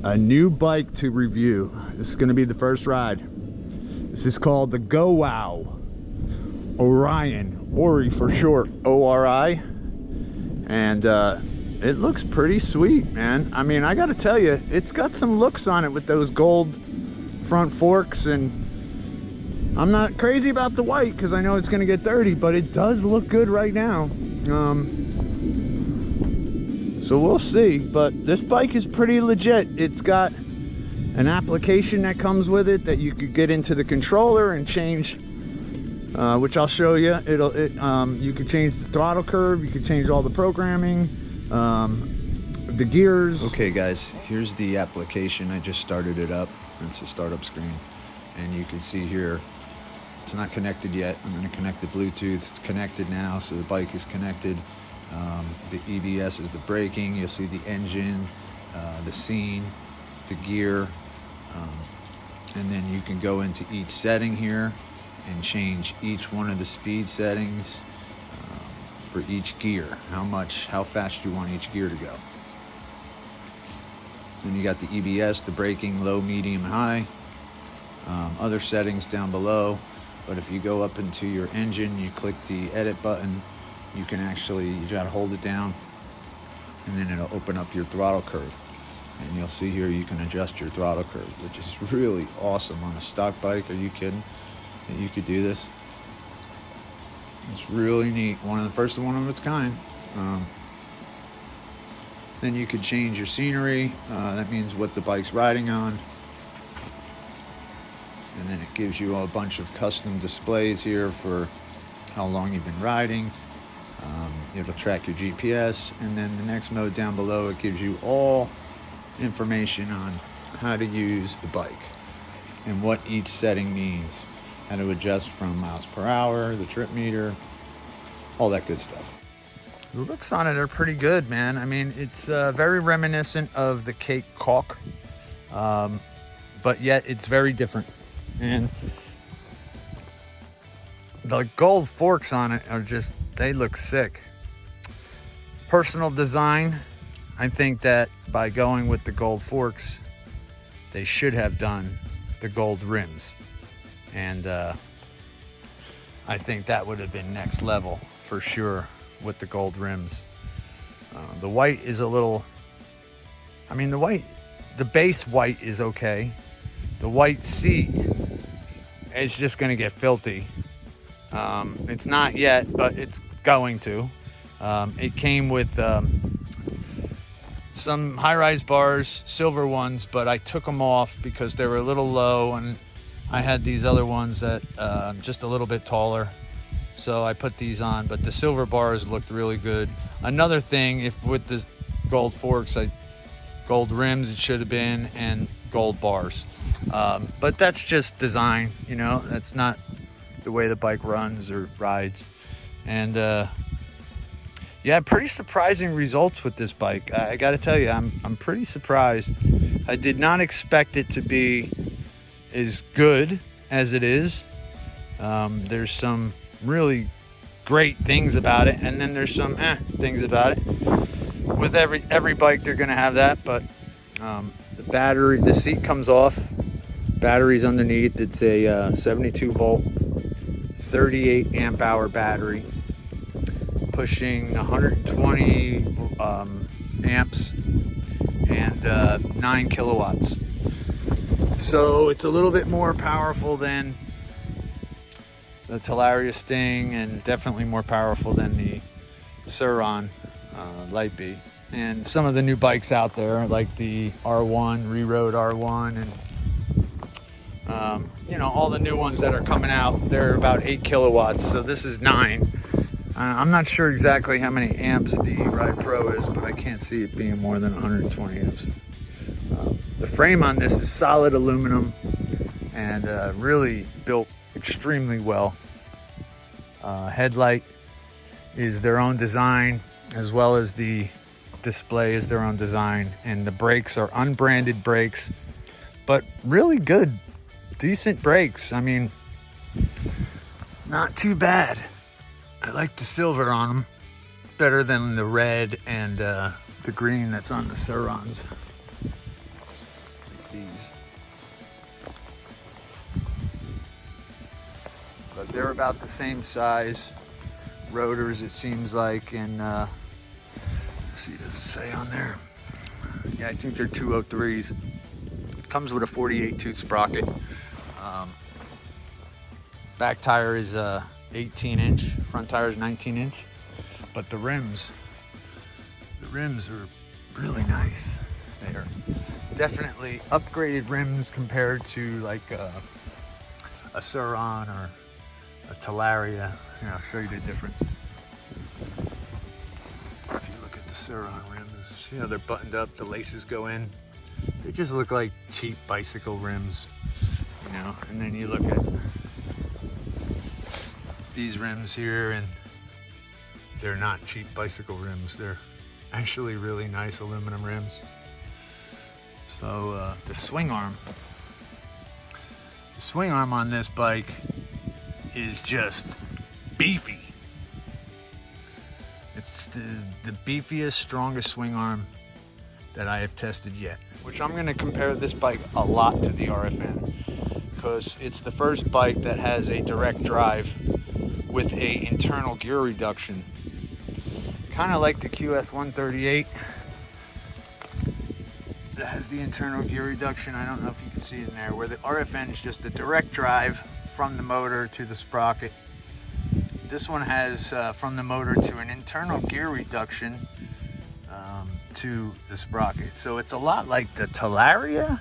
A new bike to review. This is going to be the first ride. This is called the Gowow Orion, Ori for short, O-R-I. And it looks pretty sweet, man. I mean, I gotta tell you, it's got some looks on it with those gold front forks, and I'm not crazy about the white because I know it's gonna get dirty, but it does look good right now. So we'll see, but this bike is pretty legit. It's got an application that comes with it that you could get into the controller and change, which I'll show you. You could change the throttle curve, you could change all the programming, the gears. Okay guys, here's the application. I just started it up. It's a startup screen, and you can see here it's not connected yet. I'm going to connect the Bluetooth. It's connected now, so the bike is connected. The EBS is the braking. You'll see the engine, the scene, the gear, and then you can go into each setting here and change each one of the speed settings for each gear. How fast you want each gear to go. Then you got the EBS, the braking, low, medium, high. Other settings down below. But if you go up into your engine, you click the edit button, you gotta hold it down, and then it'll open up your throttle curve. And you'll see here you can adjust your throttle curve, which is really awesome on a stock bike. Are you kidding that you could do this? It's really neat. One of its kind. Then you could change your scenery. That means what the bike's riding on. And then it gives you a bunch of custom displays here for how long you've been riding. It'll track your GPS. And then the next mode down below, it gives you all information on how to use the bike and what each setting means. How to adjust from miles per hour, the trip meter, all that good stuff. The looks on it are pretty good, man. I mean, it's very reminiscent of the Cape Caulk, but yet it's very different. And the gold forks on it are they look sick. Personal design, I think that by going with the gold forks, they should have done the gold rims. And I think that would have been next level for sure with the gold rims. The white is a little, the base white is okay. The white seat is just gonna get filthy. It's not yet, but it's going to. It came with some high-rise bars, silver ones, but I took them off because they were a little low, and I had these other ones that just a little bit taller, so I put these on. But the silver bars looked really good. Another thing, if with the gold forks, gold rims it should have been, and gold bars. But that's just design, you know. That's not the way the bike runs or rides. And yeah, pretty surprising results with this bike. I got to tell you, I'm pretty surprised. I did not expect it to be as good as it is. There's some really great things about it, and then there's some things about it. With every bike, they're gonna have that. But the battery, the seat comes off. Battery's underneath. It's a 72 volt, 38 amp hour battery, pushing 120 amps and 9 kilowatts. So it's a little bit more powerful than the Talaria Sting, and definitely more powerful than the Surron Light B. And some of the new bikes out there, like the R1, Re-Road R1, and you know, all the new ones that are coming out, they're about 8 kilowatts. So this is 9. I'm not sure exactly how many amps the Ride Pro is, but I can't see it being more than 120 amps. The frame on this is solid aluminum and really built extremely well. Headlight is their own design, as well as the display is their own design, and the brakes are unbranded brakes, but really good, decent brakes. I mean, not too bad. I like the silver on them. better than the red and the green that's on the Surrons. Like these. But they're about the same size. Rotors, it seems like, and let's see, does it say on there? Yeah, I think they're 203s. Comes with a 48 tooth sprocket. Back tire is 18 inch, front tire is 19 inch. But the rims are really nice. They are definitely upgraded rims compared to like a Surron or a Talaria. Here, I'll show you the difference. If you look at the Surron rims, see how they're buttoned up, the laces go in. They just look like cheap bicycle rims, you know. And then you look at these rims here, and they're not cheap bicycle rims. They're actually really nice aluminum rims. So the swing arm on this bike is just beefy. It's the beefiest, strongest swing arm that I have tested yet. Which I'm gonna compare this bike a lot to the RFN, because it's the first bike that has a direct drive with a internal gear reduction. Kind of like the QS 138 that has the internal gear reduction. I don't know if you can see it in there, where the RFN is just a direct drive from the motor to the sprocket. This one has from the motor to an internal gear reduction to the sprocket. So it's a lot like the Talaria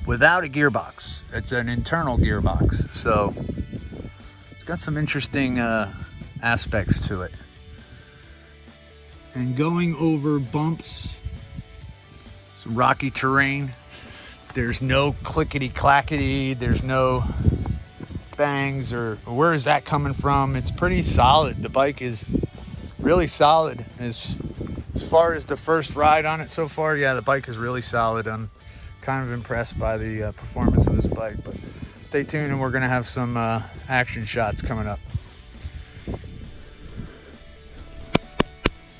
without a gearbox. It's an internal gearbox. So it's got some interesting aspects to it. And going over bumps, some rocky terrain, there's no clickety-clackety, there's no bangs, or where is that coming from? It's pretty solid. The bike is really solid. As far as the first ride on it so far, yeah, the bike is really solid. I'm kind of impressed by the performance of this bike, but stay tuned and we're gonna have some action shots coming up.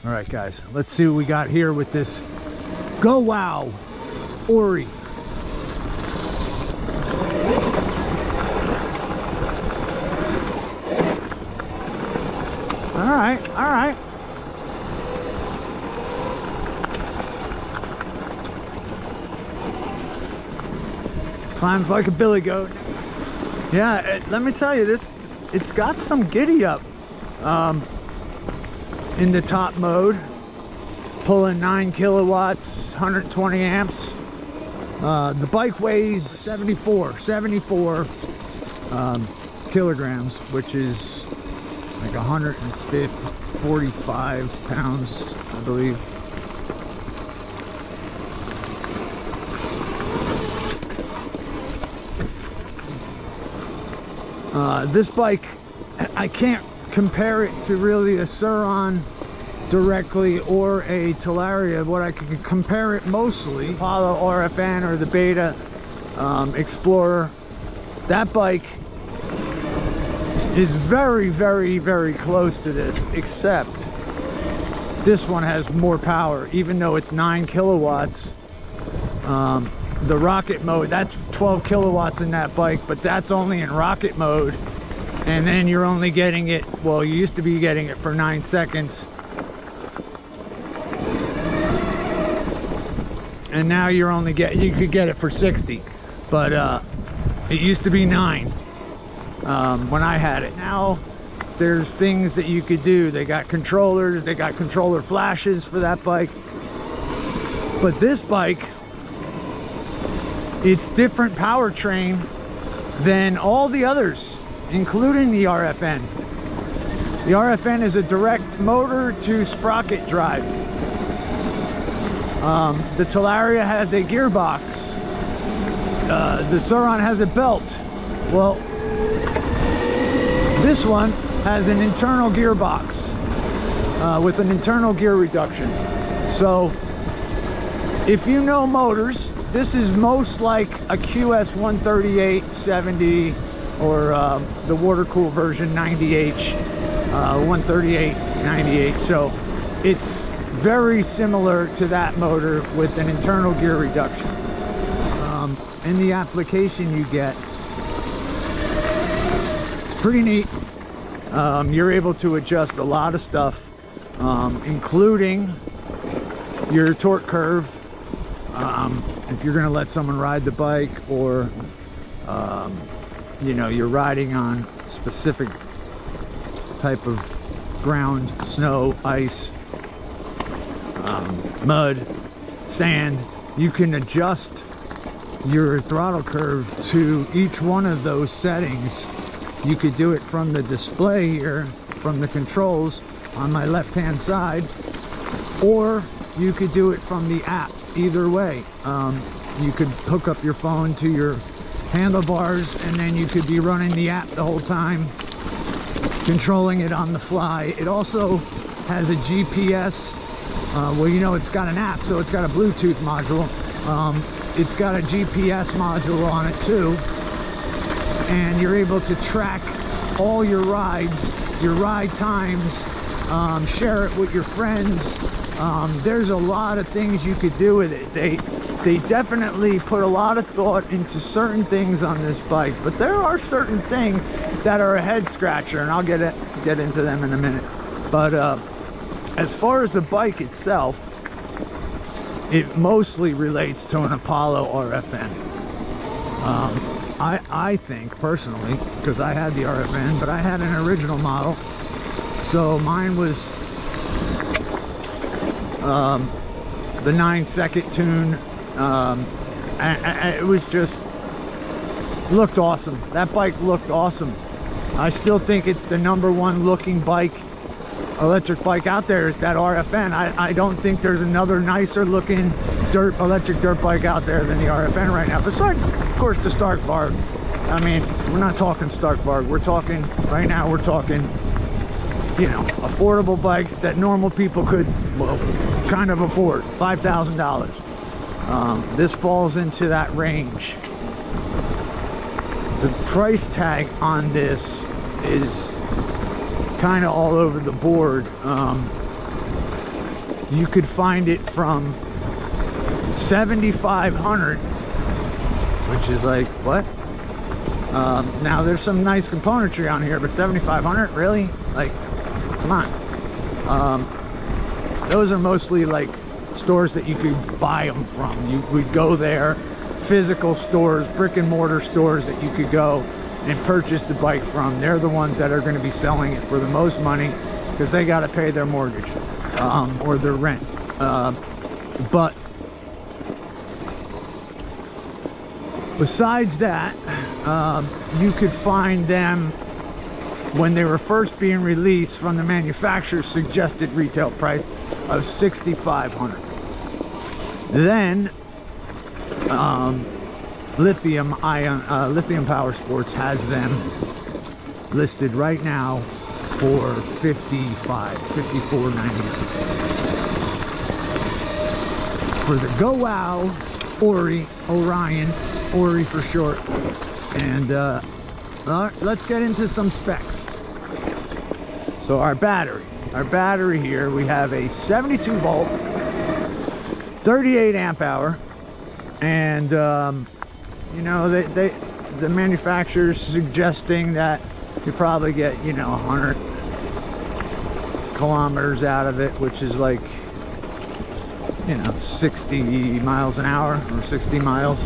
All right, guys, let's see what we got here with this Gowow Orion. All right. Climbs like a billy goat. Yeah, let me tell you, it's got some giddy up in the top mode, pulling 9 kilowatts, 120 amps. The bike weighs 74 kilograms, which is like 145 pounds, I believe. This bike, I can't compare it to really a Surron directly or a Talaria. What I can compare it mostly, Apollo RFN or the Beta Explorer. That bike is very, very, very close to this, except this one has more power, even though it's 9 kilowatts. The rocket mode, that's 12 kilowatts in that bike, but that's only in rocket mode. And then you're only getting it, well, you used to be getting it for 9 seconds. And now you're only you could get it for 60. But it used to be 9 when I had it. Now there's things that you could do. They got controllers, they got controller flashes for that bike. But this bike, it's different powertrain than all the others, including the RFN. The RFN is a direct motor to sprocket drive. The Talaria has a gearbox. The Surron has a belt. Well, this one has an internal gearbox with an internal gear reduction. So if you know motors, this is most like a QS 138 70 or the water cooled version 90H 138 98. So It's very similar to that motor with an internal gear reduction. In the application you get, it's pretty neat. You're able to adjust a lot of stuff, including your torque curve. If you're going to let someone ride the bike, or you know, you're riding on specific type of ground, snow, ice, mud, sand, you can adjust your throttle curve to each one of those settings. You could do it from the display here, from the controls on my left hand side, or you could do it from the app. Either way, you could hook up your phone to your handlebars, and then you could be running the app the whole time, controlling it on the fly. It also has a GPS. Well, you know, it's got an app, so it's got a Bluetooth module. It's got a GPS module on it too, and you're able to track all your rides, your ride times, share it with your friends. There's a lot of things you could do with it. They definitely put a lot of thought into certain things on this bike, but there are certain things that are a head scratcher, and I'll get into them in a minute. But as far as the bike itself, it mostly relates to an Apollo RFN. I think personally, because I had the RFN, but I had an original model, so mine was the 9-second tune. It was just looked awesome. That bike looked awesome. I still think it's the #1 looking bike, electric bike out there, is that RFN. I don't think there's another nicer looking electric dirt bike out there than the RFN right now, besides of course the Stark Varg. I mean, we're not talking Stark Varg, we're talking right now, we're talking, you know, affordable bikes that normal people could, well, kind of afford. $5,000. This falls into that range. The price tag on this is kind of all over the board. You could find it from $7,500, which is like, what? Now there's some nice componentry on here, but $7,500, really? Like, come on. Those are mostly like stores that you could buy them from. You would go there, physical stores, brick and mortar stores that you could go and purchase the bike from. They're the ones that are going to be selling it for the most money, because they got to pay their mortgage or their rent. But besides that, you could find them when they were first being released from the manufacturer's suggested retail price of $6,500. Then Lithium Power Sports has them listed right now for $54.99 for the Gowow Orion, Ori for short. And let's get into some specs. So our battery here, we have a 72 volt, 38 amp hour, and you know, the manufacturer's suggesting that you probably get, you know, 100 kilometers out of it, which is like, you know, 60 miles an hour or 60 miles.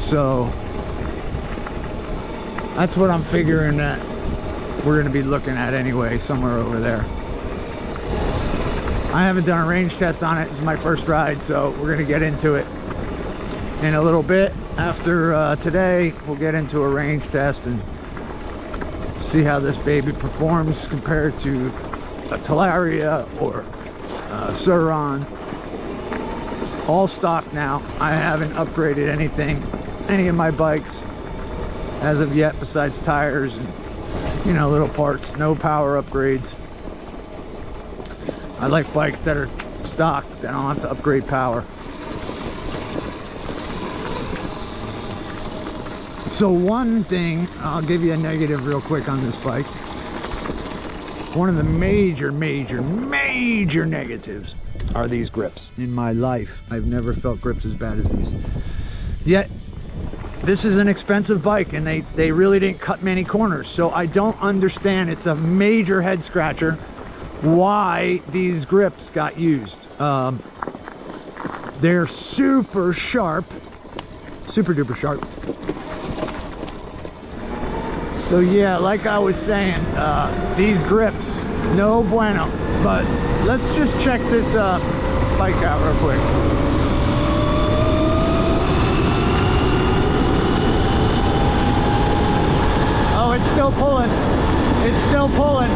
So that's what I'm figuring that we're going to be looking at anyway, somewhere over there. I haven't done a range test on it. It's my first ride, so we're going to get into it in a little bit. After today, we'll get into a range test and see how this baby performs compared to a Talaria or Surron. All stock now. I haven't upgraded any of my bikes as of yet, besides tires and, you know, little parts. No power upgrades. I like bikes that are stock, that don't have to upgrade power. So one thing, I'll give you a negative real quick on this bike. One of the major negatives are these grips. In my life, I've never felt grips as bad as these. Yet, this is an expensive bike, and they really didn't cut many corners, so I don't understand. It's a major head scratcher why these grips got used. They're super sharp, super duper sharp. So yeah, like I was saying, these grips, no bueno. But let's just check this bike out real quick. Oh, it's still pulling. It's still pulling.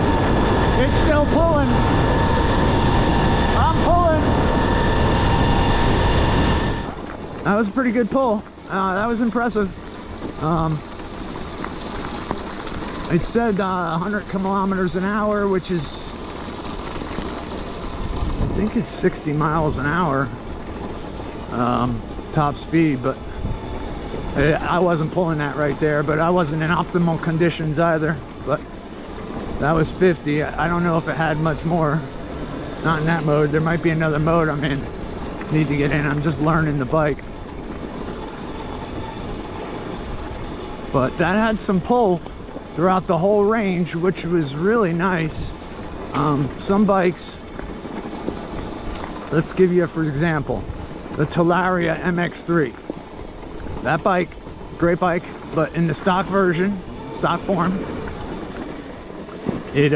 It's still pulling. I'm pulling. That was a pretty good pull. That was impressive. It said 100 kilometers an hour, which is, I think it's 60 miles an hour top speed, but I wasn't pulling that right there, but I wasn't in optimal conditions either. But that was 50. I don't know if it had much more. Not in that mode. There might be another mode I'm in. Need to get in. I'm just learning the bike. But that had some pull throughout the whole range, which was really nice. Some bikes, let's give you for example, the Talaria MX3. That bike, great bike, but in the stock version, stock form, it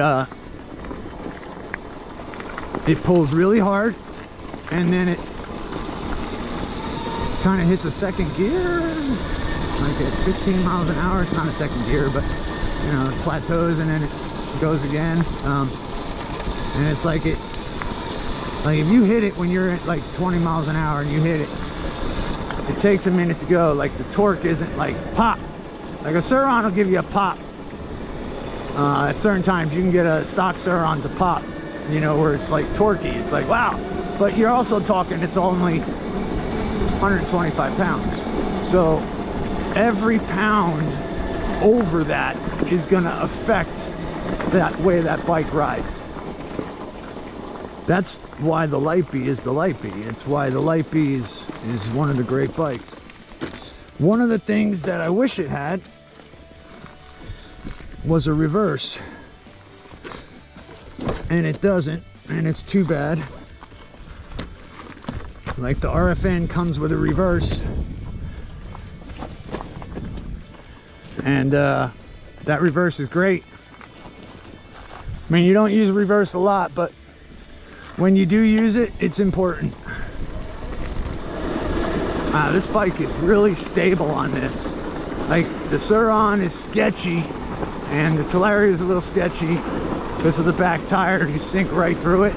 pulls really hard, and then it kind of hits a second gear, like at 15 miles an hour. It's not a second gear, but you know, it plateaus and then it goes again. And it's like if you hit it when you're at like 20 miles an hour and you hit it, it takes a minute to go. Like the torque isn't like pop. Like a Surron will give you a pop. At certain times you can get a stock Surron to pop, you know, where it's like torquey. It's like, wow. But you're also talking, it's only 125 pounds. So every pound over that is going to affect that way that bike rides. That's why the Lightbee is the Lightbee. It's why the Lightbee is one of the great bikes. One of the things that I wish it had was a reverse, and it doesn't, and it's too bad. Like the RFN comes with a reverse, and that reverse is great. I mean, you don't use reverse a lot, but when you do use it, it's important. This bike is really stable on this. Like the Surron is sketchy, and the Talaria is a little sketchy because of the back tire. You sink right through it.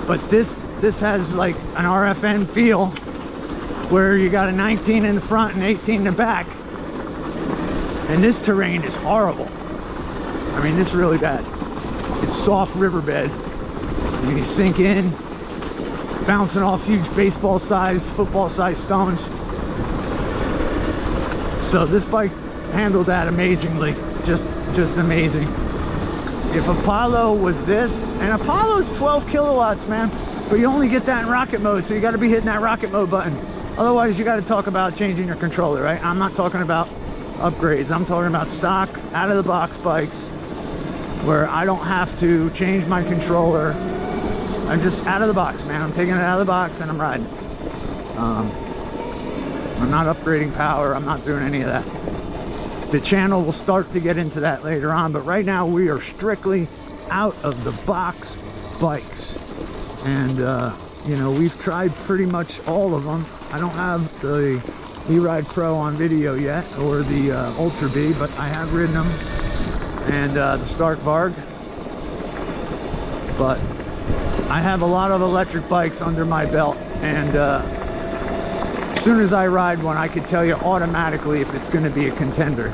But this has like an RFN feel, where you got a 19 in the front and 18 in the back. And this terrain is horrible. I mean, it's really bad. It's soft riverbed. You sink in, bouncing off huge baseball size, football size stones. So this bike handled that amazingly, just amazing. If Apollo was this, and Apollo's 12 kilowatts, man, but you only get that in rocket mode, so you got to be hitting that rocket mode button. Otherwise, you got to talk about changing your controller, right? I'm not talking about upgrades. I'm talking about stock, out of the box bikes, where I don't have to change my controller. I'm just out of the box, man. I'm taking it out of the box and I'm riding. I'm not upgrading power. I'm not doing any of that. The channel will start to get into that later on, but right now we are strictly out of the box bikes. And you know, we've tried pretty much all of them. I don't have the E-Ride Pro on video yet, or the Ultra B, but I have ridden them, and the Stark Varg. But I have a lot of electric bikes under my belt, and as soon as I ride one, I can tell you automatically if it's going to be a contender.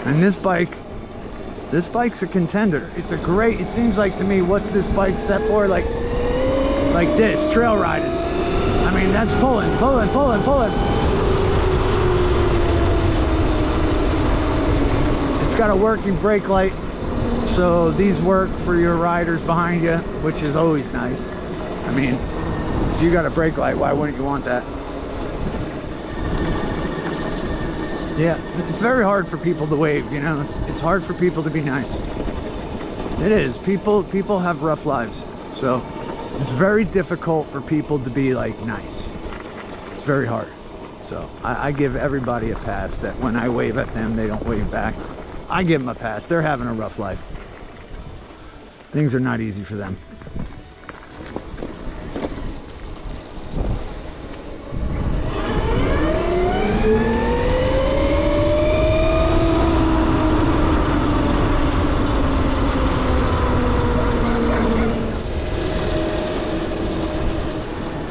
And this bike's a contender. It's a great, it seems like to me, what's this bike set for? Like this, trail riding. I mean, that's pulling. It's got a working brake light. So these work for your riders behind you, which is always nice. I mean, if you got a brake light, why wouldn't you want that? Yeah, it's very hard for people to wave, you know. It's hard for people to be nice. It is. People have rough lives, so it's very difficult for people to be like nice. It's very hard. So I give everybody a pass that when I wave at them, they don't wave back. I give them a pass. They're having a rough life. Things are not easy for them.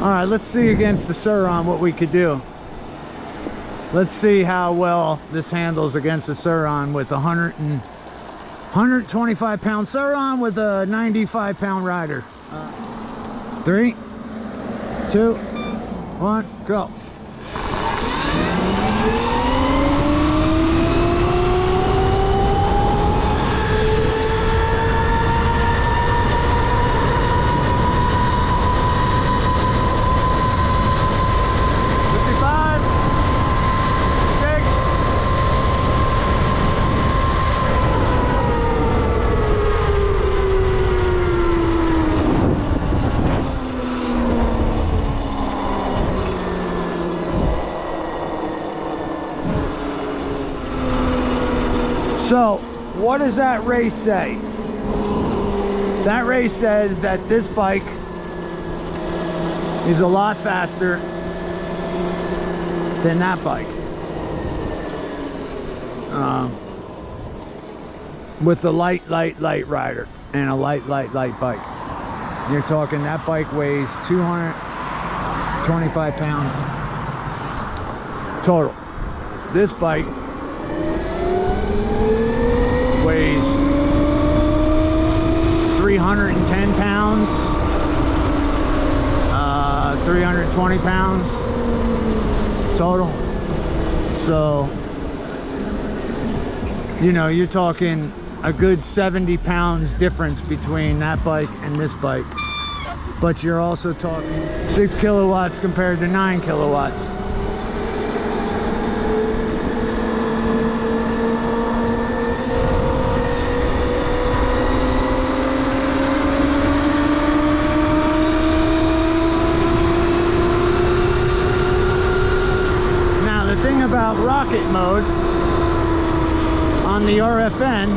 All right, let's see against the Surron what we could do. Let's see how well this handles against the Surron with 125 pound Surron with a 95 pound rider. 3, 2, 1, go. So, what does that race say? That race says that this bike is a lot faster than that bike. With the light rider and a light bike. You're talking that bike weighs 225 pounds total. This bike weighs 310 pounds, 320 pounds total. So, you know, you're talking a good 70 pounds difference between that bike and this bike. But you're also talking 6 kilowatts compared to 9 kilowatts. About rocket mode on the RFN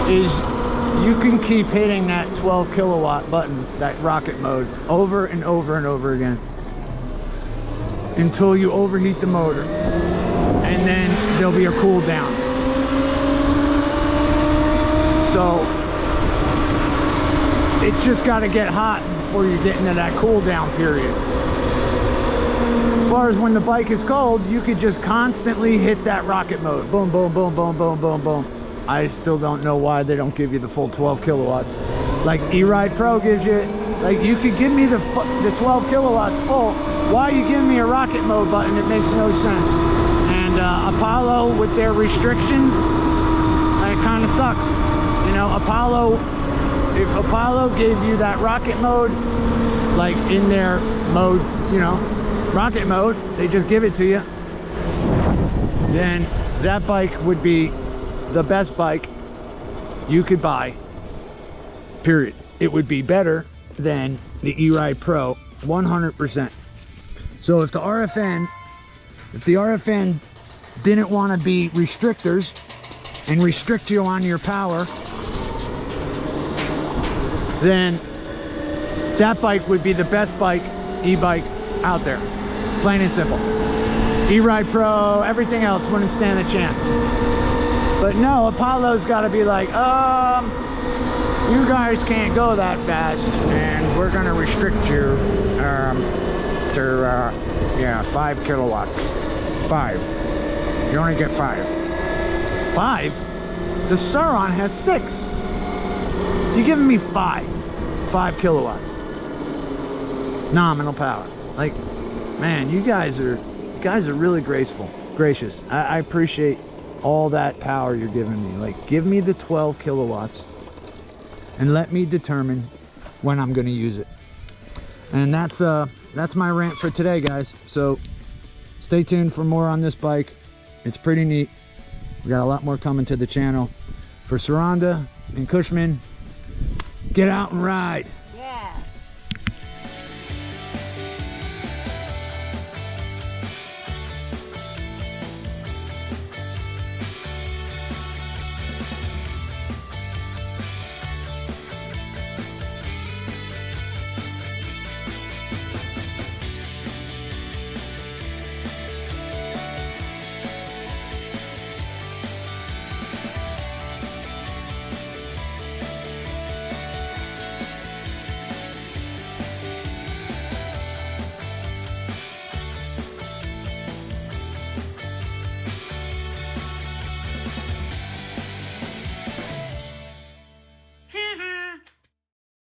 is you can keep hitting that 12 kilowatt button, that rocket mode, over and over and over again until you overheat the motor, and then there'll be a cool down. So it's just got to get hot before you get into that cool down period. As far as when the bike is cold, you could just constantly hit that rocket mode. Boom, boom, boom, boom, boom, boom, boom. I still don't know why they don't give you the full 12 kilowatts. Like E-Ride Pro gives you, like you could give me the 12 kilowatts full. Why are you giving me a rocket mode button? It makes no sense. And Apollo with their restrictions, it kind of sucks. You know, Apollo, if Apollo gave you that rocket mode, like in their mode, you know, rocket mode, they just give it to you, then that bike would be the best bike you could buy, period. It would be better than the E-Ride Pro, 100%. So if the RFN didn't want to be restrictors and restrict you on your power, then that bike would be the best bike, e-bike out there. Plain and simple. E-Ride Pro, everything else wouldn't stand a chance. But no, Apollo's got to be like, you guys can't go that fast, and we're going to restrict you to, 5 kilowatts. 5. You only get 5. 5? The Surron has 6. You're giving me 5 kilowatts. Nominal power. Like, man, you guys are really gracious. I appreciate all that power you're giving me. Like, give me the 12 kilowatts and let me determine when I'm going to use it. And that's my rant for today, guys. So stay tuned for more on this bike. It's pretty neat. We got a lot more coming to the channel. For Surron and Cushman, get out and ride.